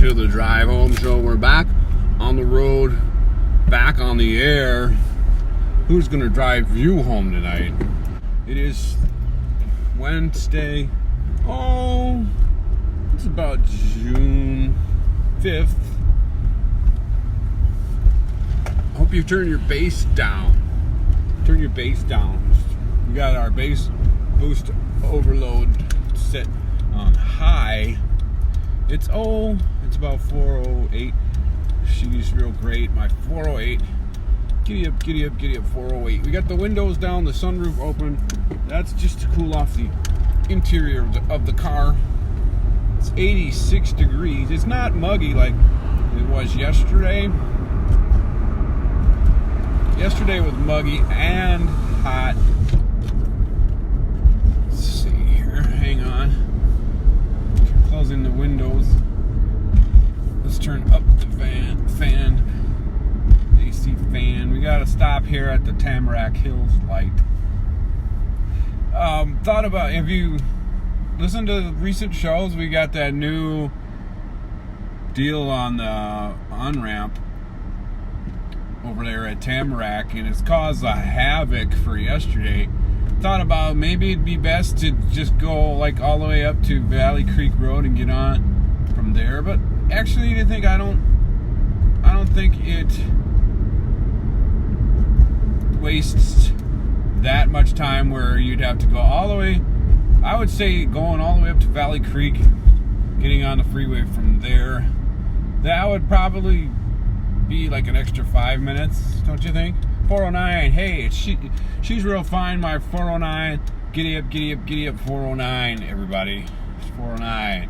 to the Drive Home Show. We're back on the road, back on the air. Who's gonna drive you home tonight? It is Wednesday. Oh, it's about June 5th. I hope you turn your bass down. Turn your bass down. We got our bass boost overload set on high. It's about 408. She's real great. My 408. Giddy up, 408. We got the windows down, the sunroof open. That's just to cool off the interior of the car. It's 86 degrees. It's not muggy like it was yesterday. Yesterday was muggy and hot. Let's see here. Hang on. Closing the windows. Let's turn up the fan. AC fan. We got to stop here at the Tamarack Hills light. Thought about, if you listen to the recent shows, we got that new deal on the on-ramp over there at Tamarack, and it's caused a havoc for yesterday. Thought about maybe it'd be best to just go like all the way up to Valley Creek Road and get on from there, but actually I don't think it wastes that much time where you'd have to go all the way. I would say going all the way up to Valley Creek, getting on the freeway from there, that would probably be like an extra 5 minutes, don't you think? 409, hey, she's real fine, my 409. Giddy up, 409, everybody. It's 409.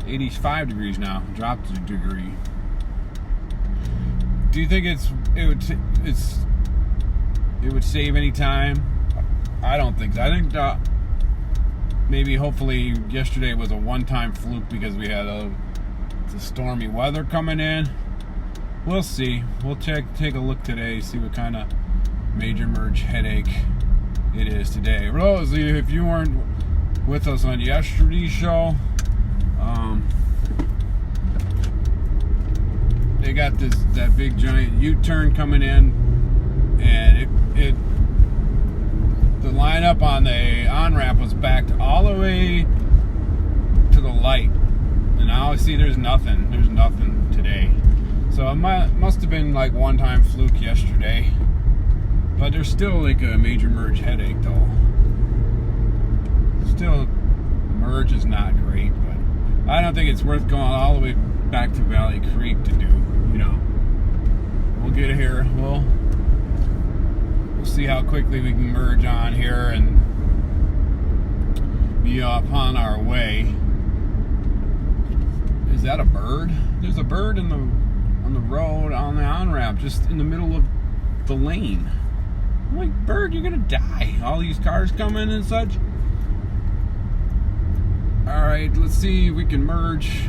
85 degrees now, dropped a degree. Do you think it would save any time? I don't think so. I think maybe hopefully yesterday was a one-time fluke because we had the stormy weather coming in. We'll see. We'll take a look today, see what kind of major merge headache it is today. For those of you, if you weren't with us on yesterday's show, they got that big giant U-turn coming in, and the lineup on the on-ramp was backed all the way to the light, and now I see there's nothing today. So it must have been like one-time fluke yesterday. But there's still like a major merge headache though. Still, merge is not great, but I don't think it's worth going all the way back to Valley Creek to do, We'll get here. We'll see how quickly we can merge on here and be upon our way. Is that a bird? There's a bird on the road, on the on-ramp, just in the middle of the lane. I'm like, bird, you're gonna die. All these cars coming and such. Alright, let's see if we can merge.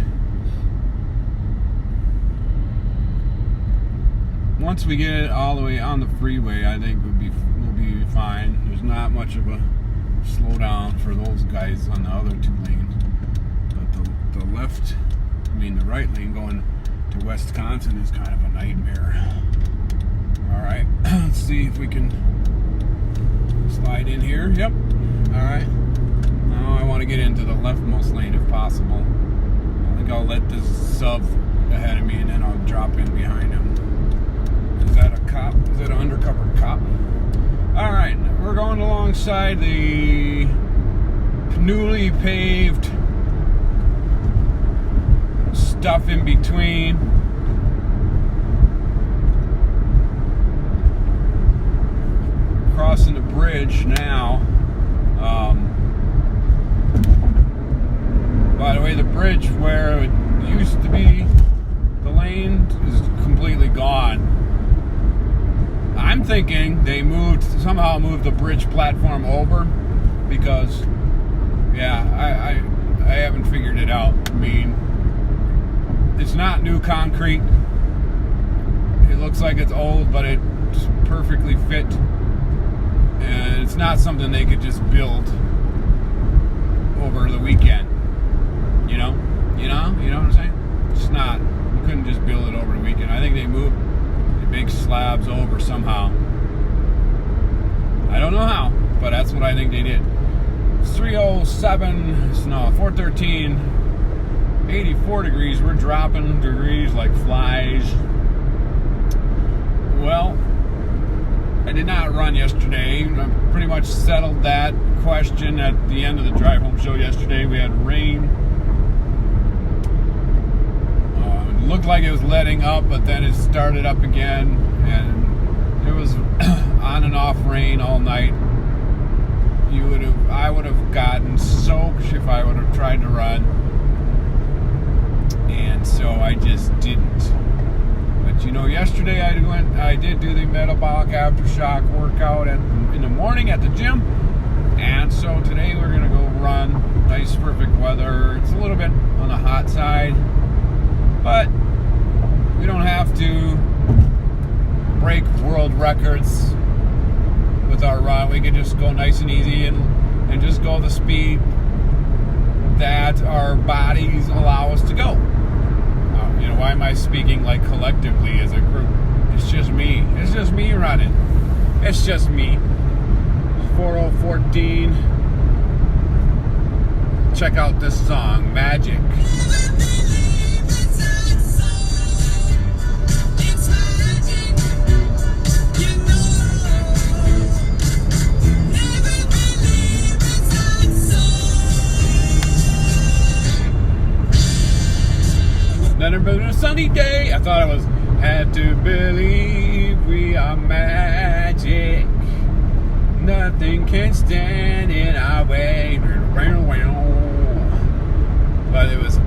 Once we get it all the way on the freeway, I think we'll be fine. There's not much of a slowdown for those guys on the other two lanes. But the right lane going to Wisconsin is kind of a nightmare. Alright, let's see if we can slide in here. Yep. Alright. Now I want to get into the leftmost lane if possible. I think I'll let this sub ahead of me and then I'll drop in behind him. Is that a cop? Is that an undercover cop? Alright, we're going alongside the newly paved stuff in between. Crossing the bridge now. By the way, the bridge where it used to be, the lane is completely gone. I'm thinking they somehow moved the bridge platform over because, I haven't figured it out. I mean, it's not new concrete. It looks like it's old, but it's perfectly fit. And it's not something they could just build over the weekend. You know what I'm saying? It's not. You couldn't just build it over the weekend. I think they moved the big slabs over somehow. I don't know how, but that's what I think they did. It's 307, no, 413, 84 degrees. We're dropping degrees like flies. Well, I did not run yesterday. I pretty much settled that question at the end of the drive home show yesterday. We had rain. It looked like it was letting up, but then it started up again, and it was on and off rain all night. I would have gotten soaked if I would have tried to run, and so I just didn't. But yesterday I did do the metabolic aftershock workout in the morning at the gym, and so today we're gonna go run. Nice, perfect weather. It's a little bit on the hot side, but we don't have to break world records with our run. We can just go nice and easy and just go the speed that our bodies allow us to go. Why am I speaking like collectively as a group? It's just me. It's just me running. It's just me. 4014. Check out this song, Magic. Another sunny day. I thought I was had to believe we are magic. Nothing can stand in our way. But it was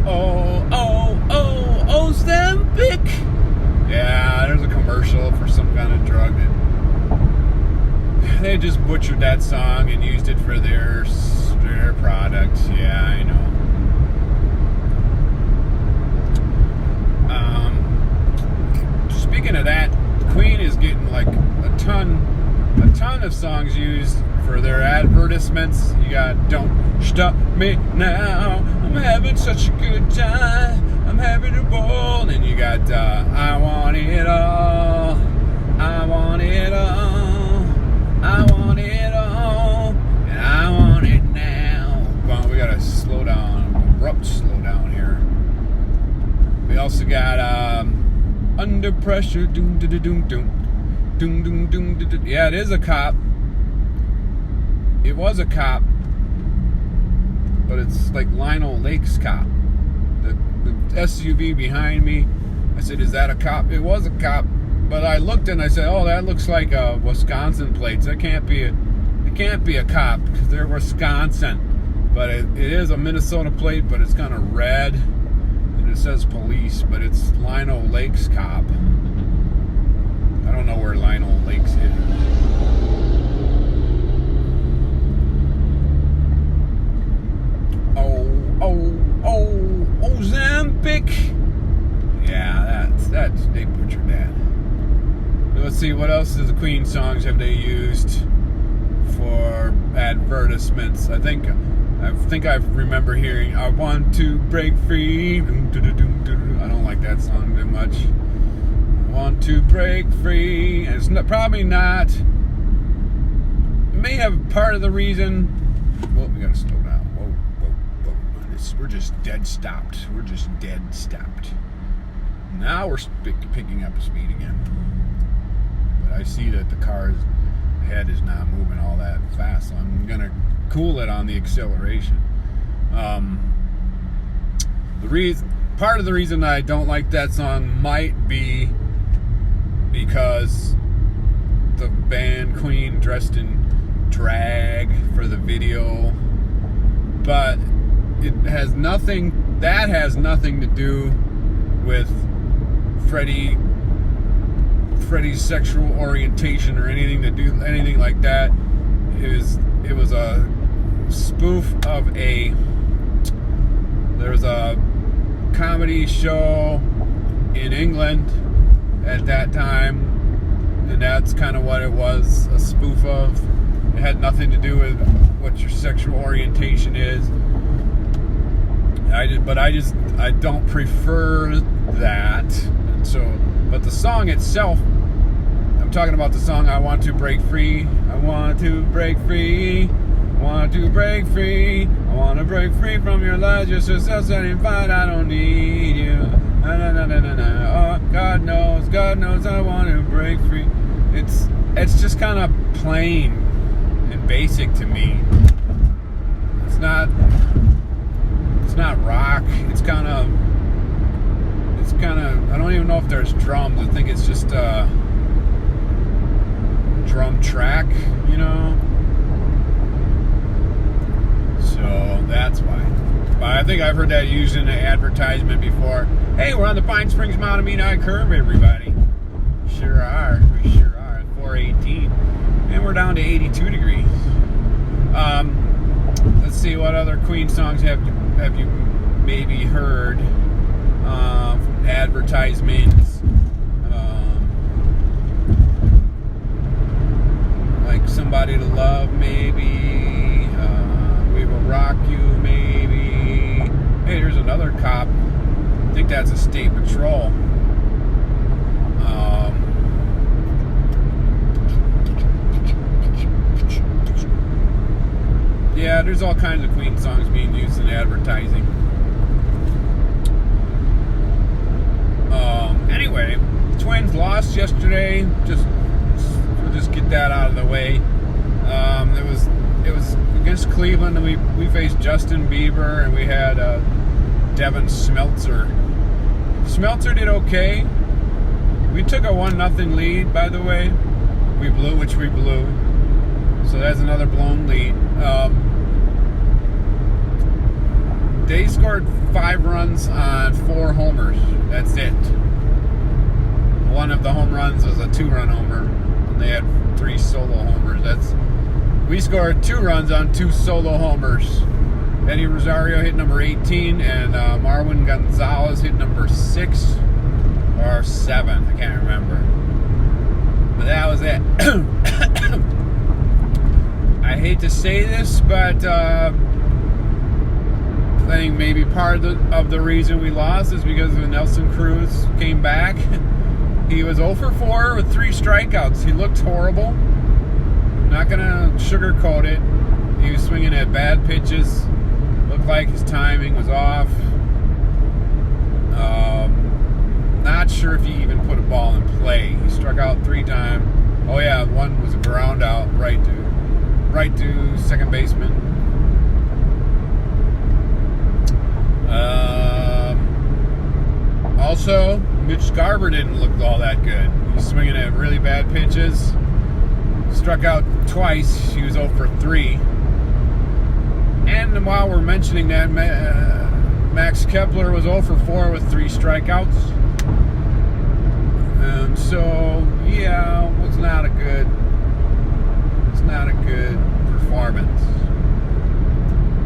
Ozempic. Yeah, there's a commercial for some kind of drug that they just butchered that song and used it for their product. Yeah, I know. Speaking of that, Queen is getting like a ton of songs used for their advertisements. You got "Don't Stop Me Now," "I'm having such a good time, I'm having a ball," and you got "I Want It All, I Want It All, I Want It All, and I want it now." Well, we gotta slow down, abrupt slow down here. We also got "Under Pressure," doom doom doom doom doom doom doom. Yeah, it is a cop. It was a cop, but it's like Lionel Lake's cop. The SUV behind me. I said, "Is that a cop?" It was a cop, but I looked and I said, "Oh, that looks like a Wisconsin plates. That can't be a cop because they're Wisconsin." But it is a Minnesota plate, but it's kind of red. It says police, but it's Lionel Lake's cop. I don't know where Lionel Lake's is. Ozempic. Yeah, that's they butchered that. Let's see, what else is the Queen songs have they used for advertisements? I think I remember hearing "I Want to Break Free." I don't like that song that much. I want to break free. And it's probably not. It may have part of the reason. Well, we gotta slow down. Whoa. We're just dead stopped. Now we're picking up speed again. But I see that the car's head is not moving all that fast, so I'm gonna cool it on the acceleration. Part of the reason I don't like that song might be because the band Queen dressed in drag for the video, but it has nothing to do with Freddie's sexual orientation or anything like that. It was a spoof of there was a comedy show in England at that time, and that's kind of what it was, a spoof of. It had nothing to do with what your sexual orientation is. I don't prefer that. So, but the song itself, I'm talking about the song I Want to Break Free. I want to break free. I want to break free. I want to break free from your lies. You're so self-satisfied. I don't need you. Na, na, na, na, na, na. Oh, God knows I want to break free. It's just kind of plain and basic to me. It's not rock. It's kind of I don't even know if there's drums. I think it's just a drum track, you know. So that's why. But I think I've heard that used in an advertisement before. Hey, we're on the Pine Springs Mahtomedi curve, everybody. Sure are. We sure are. 418. And we're down to 82 degrees. Let's see, what other Queen songs have you maybe heard? Advertisements. Like Somebody to Love, maybe. We Will Rock You, maybe. Hey, there's another cop. I think that's a state patrol. Yeah, there's all kinds of Queen songs being used in advertising. Anyway, Twins lost yesterday. We'll just get that out of the way. It was against Cleveland, and we faced Justin Bieber, and we had Devin Smeltzer. Smeltzer did okay. We took a 1-0 lead, by the way. We blew. So that's another blown lead. They scored 5 runs on 4 homers. That's it. One of the home runs was a 2-run homer. And they had 3 solo homers. We scored 2 runs on 2 solo homers. Eddie Rosario hit number 18, and Marwin Gonzalez hit number 6 or 7. I can't remember. But that was it. I hate to say this, but I think maybe part of the reason we lost is because of Nelson Cruz came back. He was 0 for 4 with 3 strikeouts. He looked horrible. Not going to sugarcoat it. He was swinging at bad pitches. Looked like his timing was off. Not sure if he even put a ball in play. He struck out 3 times. Oh yeah, one was a ground out right to second baseman. Also, Mitch Garver didn't look all that good. He was swinging at really bad pitches. Struck out twice. He was 0 for 3. And while we're mentioning that, Max Kepler was 0 for 4 with 3 strikeouts. And so, yeah, it was not a good performance.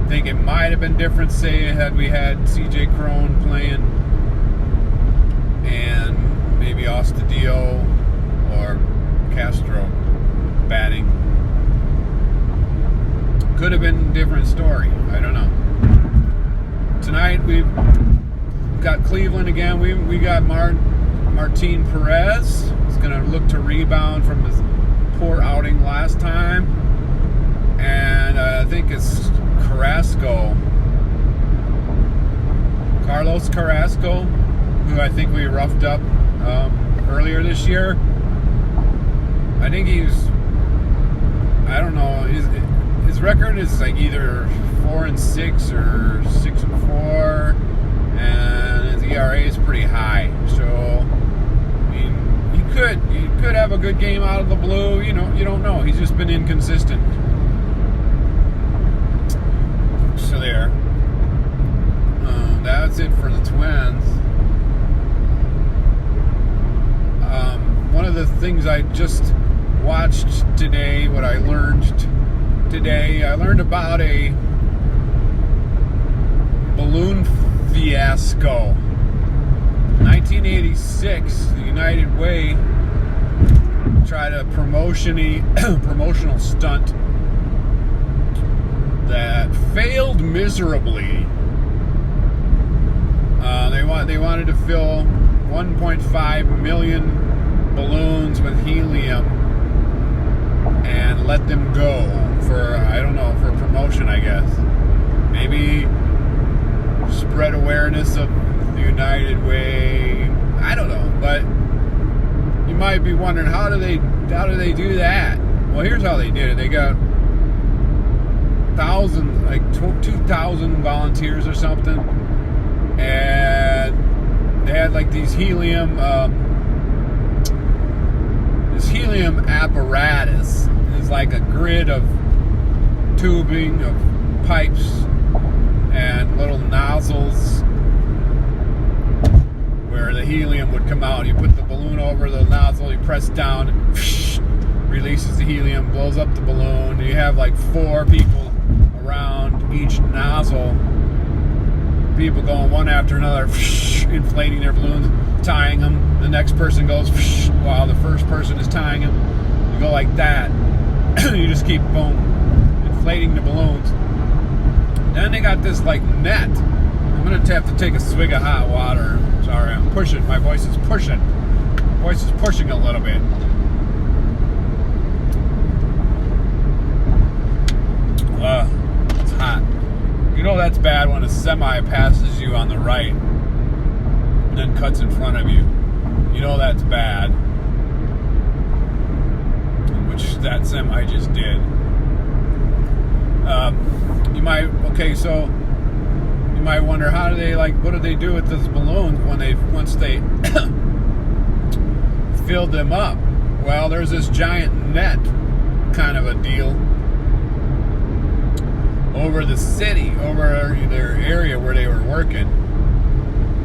I think it might have been different, say, had we had CJ Cron playing and maybe Astudillo or Castro batting. Could have been a different story. I don't know. Tonight we've got Cleveland again. We got Martin Perez. He's going to look to rebound from his poor outing last time. And I think it's Carlos Carrasco, who I think we roughed up earlier this year. I think I don't know, his record is like either 4-6 or 6-4, and his ERA is pretty high. So, I mean, he could have a good game out of the blue. You don't know. He's just been inconsistent. So there. That's it for the Twins. One of the things I just watched today, what I learned today, I learned about a balloon fiasco. 1986, the United Way tried a promotional stunt that failed miserably. They wanted to fill 1.5 million balloons with helium and let them go for, I don't know, for promotion, I guess. Maybe spread awareness of the United Way. I don't know, but you might be wondering, how do they do that? Well, here's how they did it. They got 2,000 volunteers or something, and they had like these helium apparatus. It's like a grid of tubing, of pipes and little nozzles where the helium would come out. You put the balloon over the nozzle, you press down, and releases the helium, blows up the balloon. You have like 4 people around each nozzle, people going one after another, inflating their balloons, tying them. The next person goes while the first person is tying them. You go like that. You just keep, boom, inflating the balloons. Then they got this like net. I'm gonna have to take a swig of hot water. Sorry, I'm pushing. My voice is pushing. Voice is pushing a little bit. It's hot. You know that's bad when a semi passes you on the right and then cuts in front of you. You know that's bad. Which that semi just did. You might wonder, how do they, like, what do they do with those balloons once they filled them up? Well, there's this giant net kind of a deal over the city, over their area where they were working.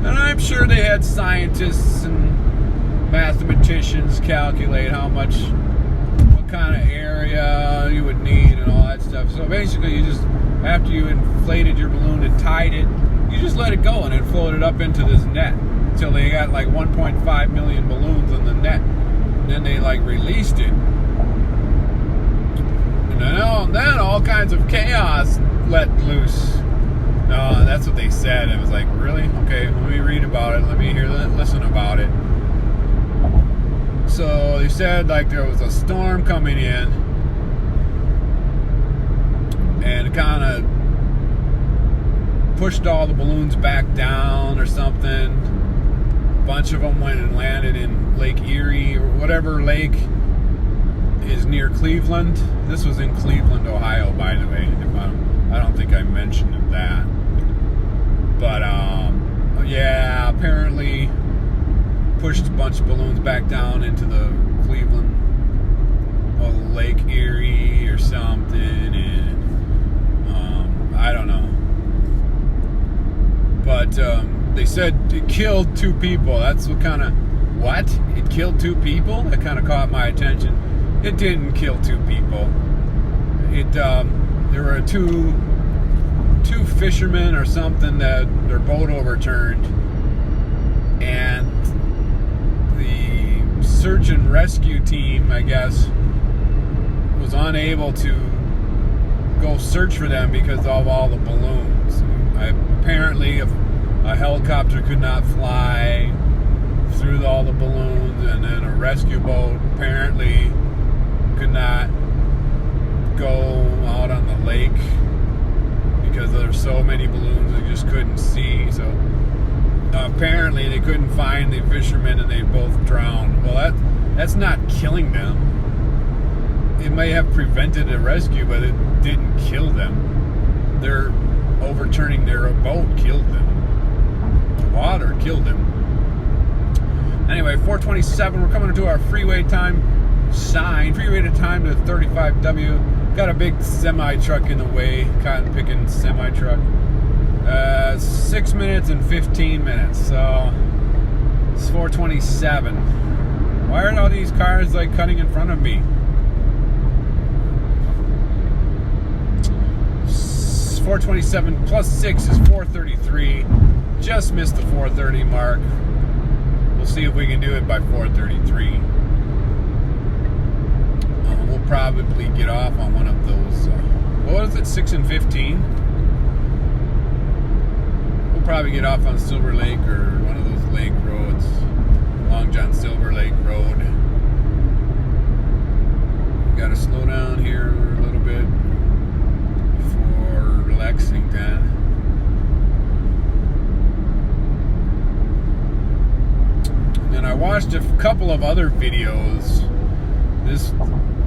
And I'm sure they had scientists and mathematicians calculate what kind of area you would need and all that stuff. So basically, you just, after you inflated your balloon and tied it, you just let it go and it floated up into this net until they got like 1.5 million balloons in the net. And then they like released it. And then all kinds of chaos let loose. No, that's what they said. It was like, really? Okay, let me read about it. Let me listen about it. So they said like there was a storm coming in, and it kind of pushed all the balloons back down or something. A bunch of them went and landed in Lake Erie, or whatever lake is near Cleveland. This was in Cleveland, Ohio, by the way. I don't think I mentioned that. But yeah, apparently pushed a bunch of balloons back down into the Cleveland Lake Erie or something, and I don't know. But they said it killed 2 people. That's what? It killed 2 people? That kind of caught my attention. It didn't kill 2 people. There were two fishermen or something that their boat overturned, and the search and rescue team, I guess, was unable to go search for them because of all the balloons. Apparently, a helicopter could not fly through all the balloons, and then a rescue boat apparently could not go out on the lake because there's so many balloons they just couldn't see. So apparently they couldn't find the fishermen and they both drowned. Well, that's not killing them. It may have prevented a rescue, but it didn't kill them. Their overturning their boat killed them. The water killed them. Anyway, 4:27, we're coming to our freeway time sign. Freeway to time to 35W. Got a big semi truck in the way, cotton picking semi truck. 6 minutes and 15 minutes, so it's 4:27. Why are all these cars like cutting in front of me? 4:27 plus 6 is 4:33. Just missed the 4:30 mark. We'll see if we can do it by 4:33. We'll probably get off on one of those. What was it? 6 and 15. We'll probably get off on Silver Lake or one of those lake roads, Long John Silver Lake Road. Got to slow down here a little bit for Lexington. And I watched a couple of other videos.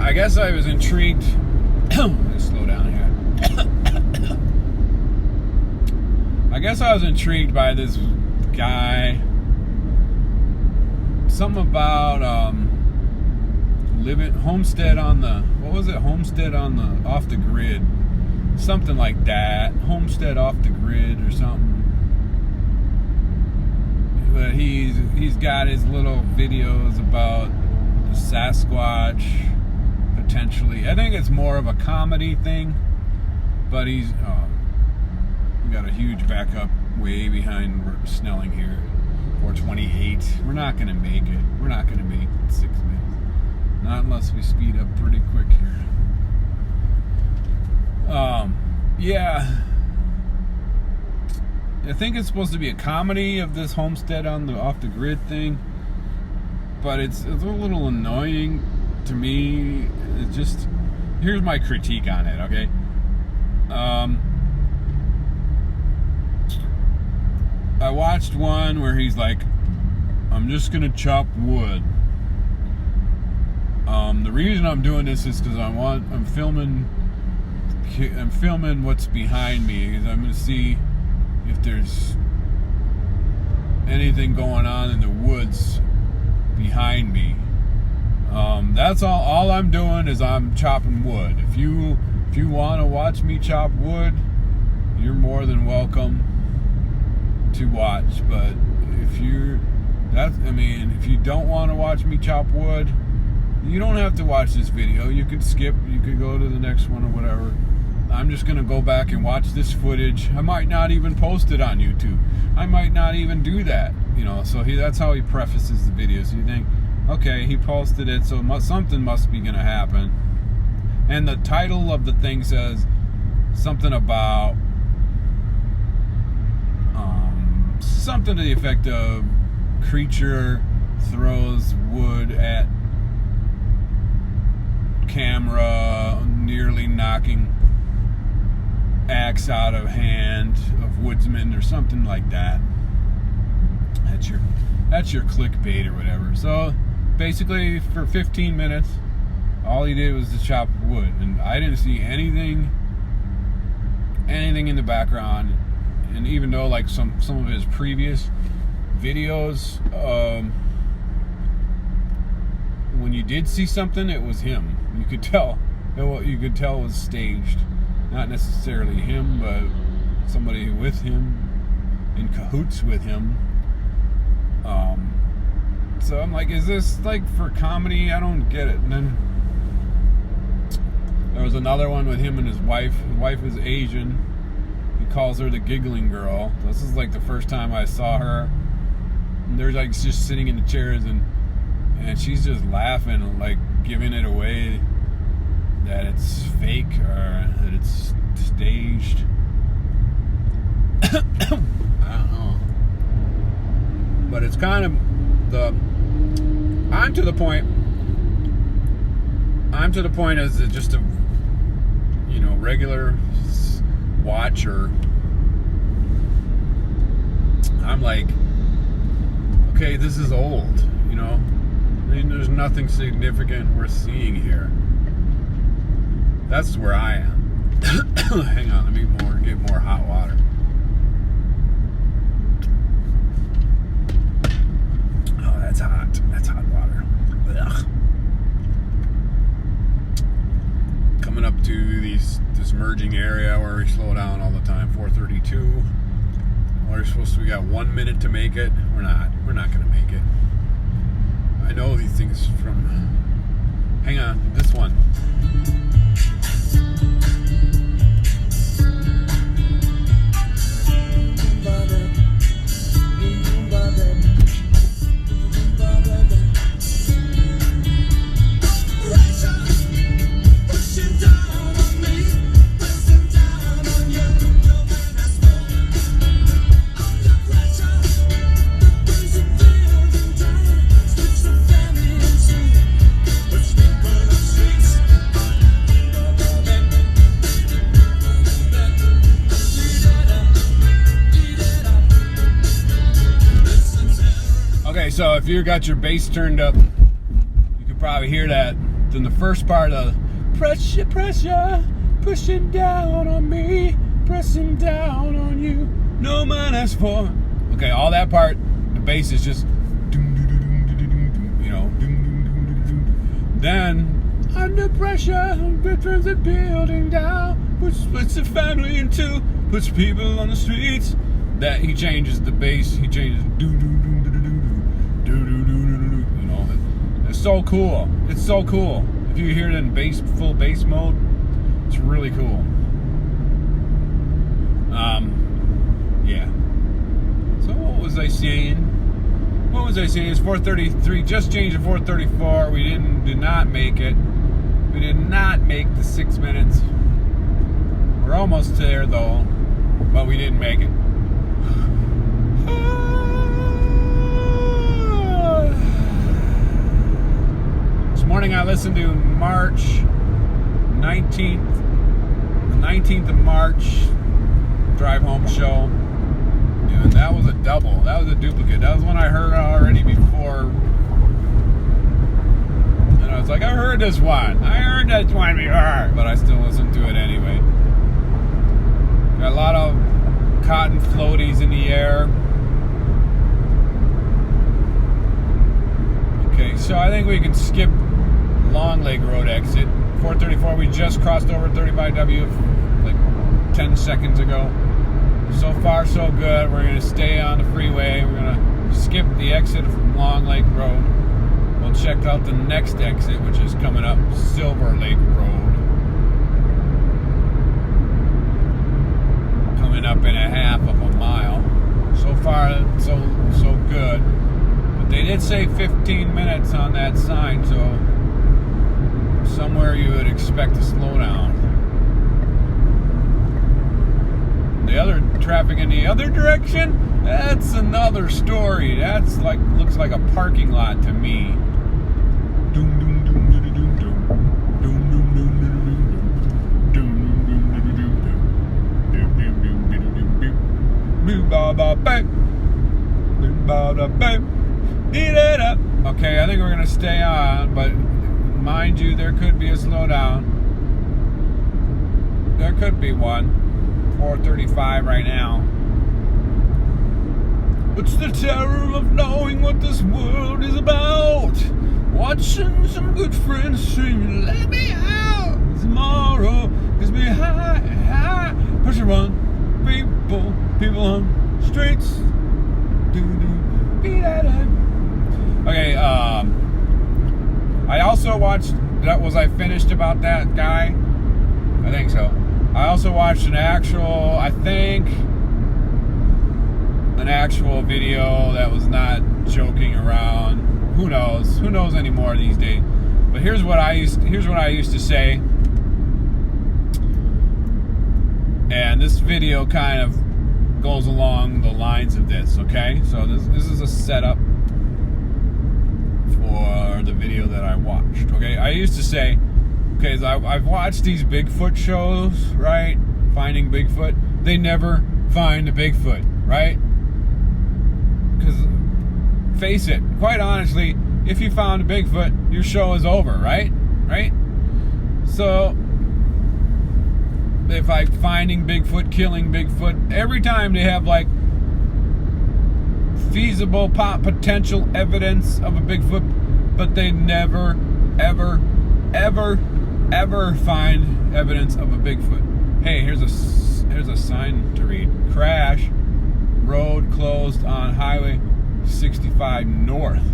I guess I was intrigued. Let's slow down here. I guess I was intrigued by this guy. Something about homestead on the, what was it? Homestead on the, off the grid. Something like that. Homestead off the grid or something. But he's got his little videos about the Sasquatch, potentially. I think it's more of a comedy thing, but we got a huge backup way behind Snelling here. 428. We're not going to make it. We're not going to make 6 minutes. Not unless we speed up pretty quick here. Yeah. I think it's supposed to be a comedy of this homestead on the off the grid thing, but it's a little annoying to me. It's just, here's my critique on it, okay? I watched one where he's like, I'm just gonna chop wood. The reason I'm doing this is because I'm filming what's behind me, because I'm gonna see if there's anything going on in the woods behind me. That's all I'm doing is I'm chopping wood. If you want to watch me chop wood, you're more than welcome to watch. But if you don't want to watch me chop wood, you don't have to watch this video. You could skip, you could go to the next one or whatever. I'm just going to go back and watch this footage. I might not even post it on YouTube. I might not even do that, so that's how he prefaces the video. So you think, okay, he posted it, so something must be going to happen. And the title of the thing says something about something to the effect of creature throws wood at camera, nearly knocking axe out of hand of woodsman or something like that. That's your clickbait or whatever. So basically for 15 minutes all he did was to chop wood, and I didn't see anything in the background. And even though like some of his previous videos, when you did see something, it was him. You could tell it was staged. Not necessarily him, but somebody with him, in cahoots with him. So I'm like, is this like for comedy? I don't get it. And then there was another one with him and his wife. His wife is Asian. He calls her the giggling girl. This is like the first time I saw her. And they're like just sitting in the chairs and she's just laughing, like giving it away that it's fake or that it's staged. I don't know. But it's kind of I'm to the point as just a regular watcher. I'm like, okay, this is old, I mean, there's nothing significant worth seeing here. That's where I am. Hang on, let me get more hot water. Oh, that's hot. That's hot water. Ugh. Coming up to this merging area where we slow down all the time. 432. We got 1 minute to make it. We're not gonna make it. I know these things from. Hang on, this one. So if you got your bass turned up, you could probably hear that. Then the first part of pressure, pressure, pushing down on me, pressing down on you, no man asked for. Okay, all that part, the bass is just, you know. Then under pressure, turns the building down, puts the family in two, puts people on the streets. That he changes the bass, he changes you know. It's so cool. It's so cool. If you hear it in full bass mode, it's really cool. Yeah. So what was I saying? It's 4:33. Just changed to 4:34. We did not make it. We did not make the 6 minutes. We're almost there though, but we didn't make it. This morning I listened to March 19th, the 19th of March drive home show. And that was a double. That was a duplicate. That was one I heard already before. And I was like, I heard this one. I heard that one before. But I still listened to it anyway. Got a lot of cotton floaties in the air. Okay, so I think we can skip Long Lake Road exit. 434, we just crossed over 35W like 10 seconds ago. So far, so good. We're going to stay on the freeway. We're going to skip the exit from Long Lake Road. We'll check out the next exit, which is coming up Silver Lake Road. Coming up in a half of a mile. So far, so good. But they did say 15 minutes on that sign, so somewhere you would expect a slowdown. The other traffic in the other direction, that's another story. That's like, looks like a parking lot to me. Okay, I think we're gonna stay on, but mind you, there could be a slowdown. There could be one. 4:35 right now. It's the terror of knowing what this world is about. Watching some good friends sing, let me out. Tomorrow gives me high pressure on people on streets. Okay, I also watched, I finished about that guy? I think so. I also watched an actual video that was not joking around. Who knows anymore these days. But here's what I used to say. And this video kind of goes along the lines of this, okay? So this is a setup for the video that I watched, okay? I used to say, okay, I've watched these Bigfoot shows, right? Finding Bigfoot. They never find a Bigfoot, right? Because, face it, quite honestly, if you found a Bigfoot, your show is over, right? Right? So, if like finding Bigfoot, killing Bigfoot, every time they have like feasible potential evidence of a Bigfoot, but they never, ever find evidence of a Bigfoot. Hey, here's a sign to read. Crash. Road closed on Highway 65 North.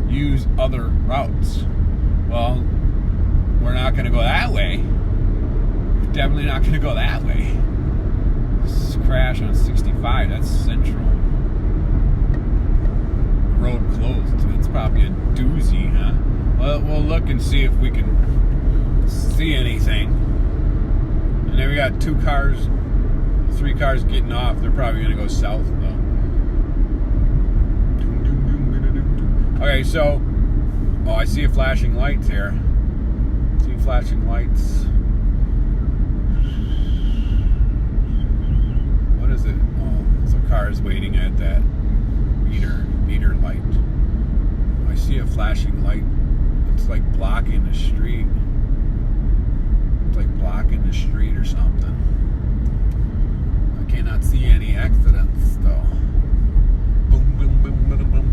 Use other routes. Well, we're not going to go that way. We're definitely not going to go that way. This crash on 65. That's central. Road closed. It's probably a doozy, huh? Well, we'll look and see if we can see anything. And then we got 3 cars getting off. They're probably going to go south, though. Okay, so, I see a flashing lights here. See flashing lights. What is it? Oh, it's a car's waiting at that meter light. see a flashing light. It's like blocking the street. It's like blocking the street or something. I cannot see any accidents though. Boom, boom, boom, boom, boom.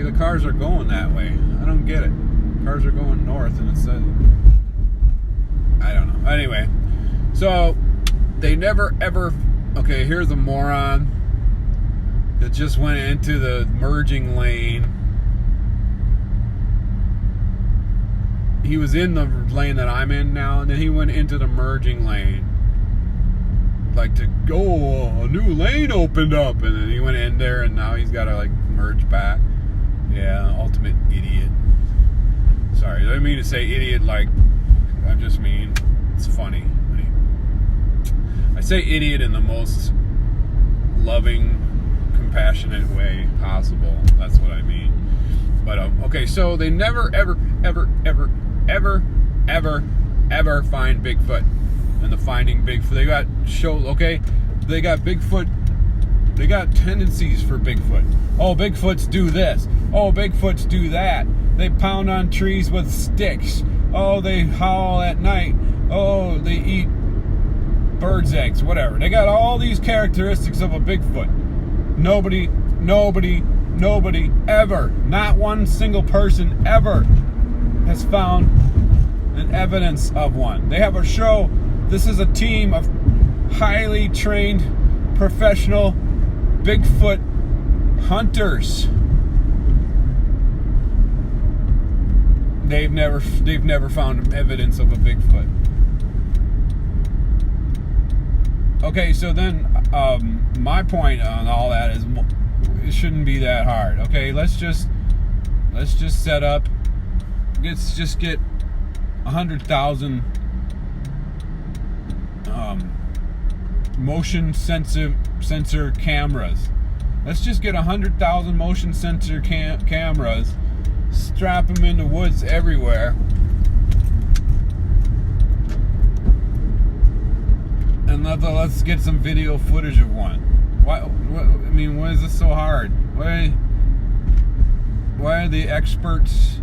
The cars are going that way. I don't get it. Cars are going north and it says, I don't know. Anyway, so they never ever, okay, here's a moron that just went into the merging lane. He was in the lane that I'm in now, and then he went into the merging lane. Like to go, a new lane opened up, and then he went in there, and now he's got to like merge back. Yeah, ultimate idiot. Sorry, I didn't mean to say idiot like, I just mean, it's funny. I say idiot in the most loving, compassionate way possible. That's what I mean. But, okay, so they never, ever find Bigfoot. And the finding Bigfoot, they got they got Bigfoot, they got tendencies for Bigfoot. Oh, Bigfoots do this. Oh, Bigfoots do that. They pound on trees with sticks. Oh, they howl at night. Oh, they eat birds' eggs, whatever. They got all these characteristics of a Bigfoot. Nobody ever, not one single person ever has found an evidence of one. They have a show. This is a team of highly trained professional Bigfoot hunters. They've never found evidence of a Bigfoot. Okay, so then my point on all that is it shouldn't be that hard. Okay, let's just set up. Let's just get 100,000 motion sensor cameras. Let's just get 100,000 motion sensor cameras. Strap them in the woods everywhere, and let's get some video footage of one. Why is this so hard? Why are the experts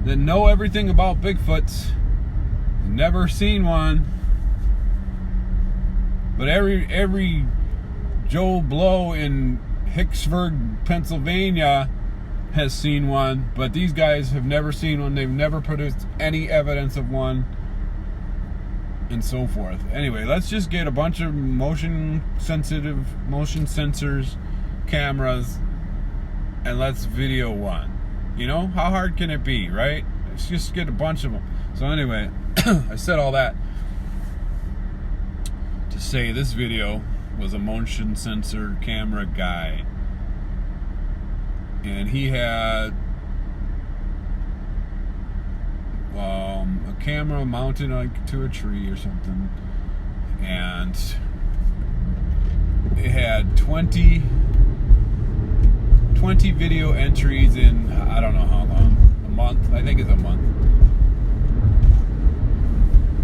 that know everything about Bigfoots never seen one? But every Joe Blow in Hicksburg, Pennsylvania has seen one, but these guys have never seen one. They've never produced any evidence of one, and so forth. Anyway, let's just get a bunch of motion sensors, cameras, and let's video one. You know, how hard can it be, right? Let's just get a bunch of them. So anyway, I said all that to say this video was a motion sensor camera guy. And he had a camera mounted to a tree or something, and it had 20 video entries in, I don't know how long, a month. I think it's a month.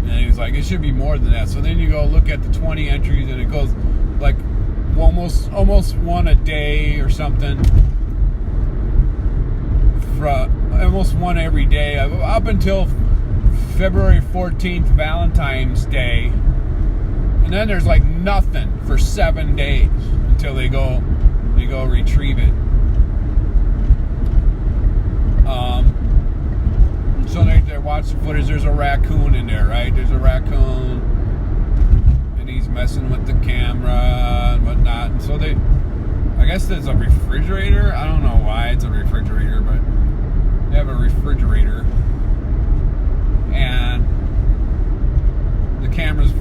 And he was like, it should be more than that. So then you go look at the 20 entries, and it goes like almost one a day or something. Almost one every day up until February 14th, Valentine's Day, and then there's like nothing for 7 days until they go retrieve it. So they watch the footage. There's a raccoon in there, right? There's a raccoon, and he's messing with the camera and whatnot. And so I guess there's a refrigerator. I don't know why it's a refrigerator, but they have a refrigerator, and the camera's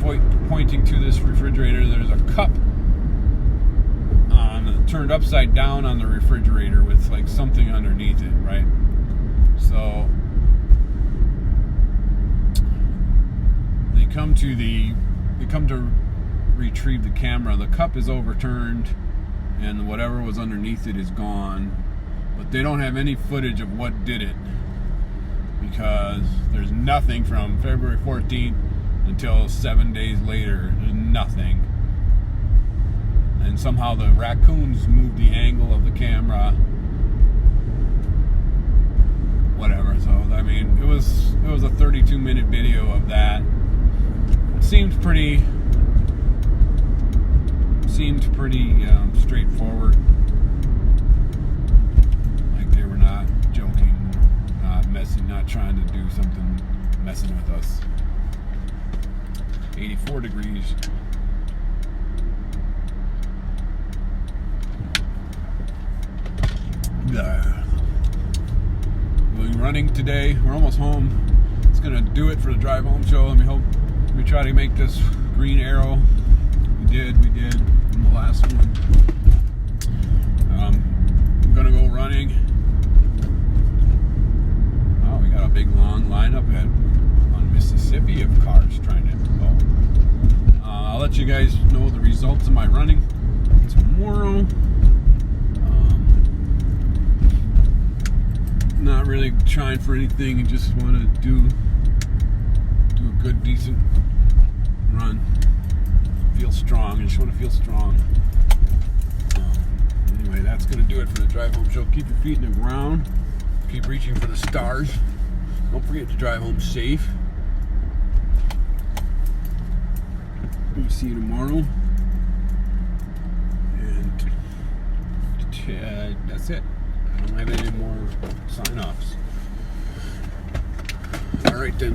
pointing to this refrigerator. There's a cup turned upside down on the refrigerator with like something underneath it, right? So they come to retrieve the camera. The cup is overturned, and whatever was underneath it is gone. But they don't have any footage of what did it, because there's nothing from February 14th until 7 days later. There's nothing. And somehow the raccoons moved the angle of the camera whatever. So I mean, it was a 32-minute video of that. Seemed pretty straightforward. Like they were not joking, not messing, not trying to do something messing with us. 84 degrees. We'll be running today. We're almost home. It's gonna do it for the drive home show. Let me try to make this green arrow. We did in the last one. I'm gonna go running. Oh, we got a big long lineup on Mississippi of cars trying to go. I'll let you guys know the results of my running tomorrow. Not really trying for anything, I just want to do a good, decent run. Feel strong. I just want to feel strong. Anyway, that's going to do it for the drive home show. Keep your feet in the ground. Keep reaching for the stars. Don't forget to drive home safe. We'll see you tomorrow. And that's it. I don't have any more sign-offs. All right then.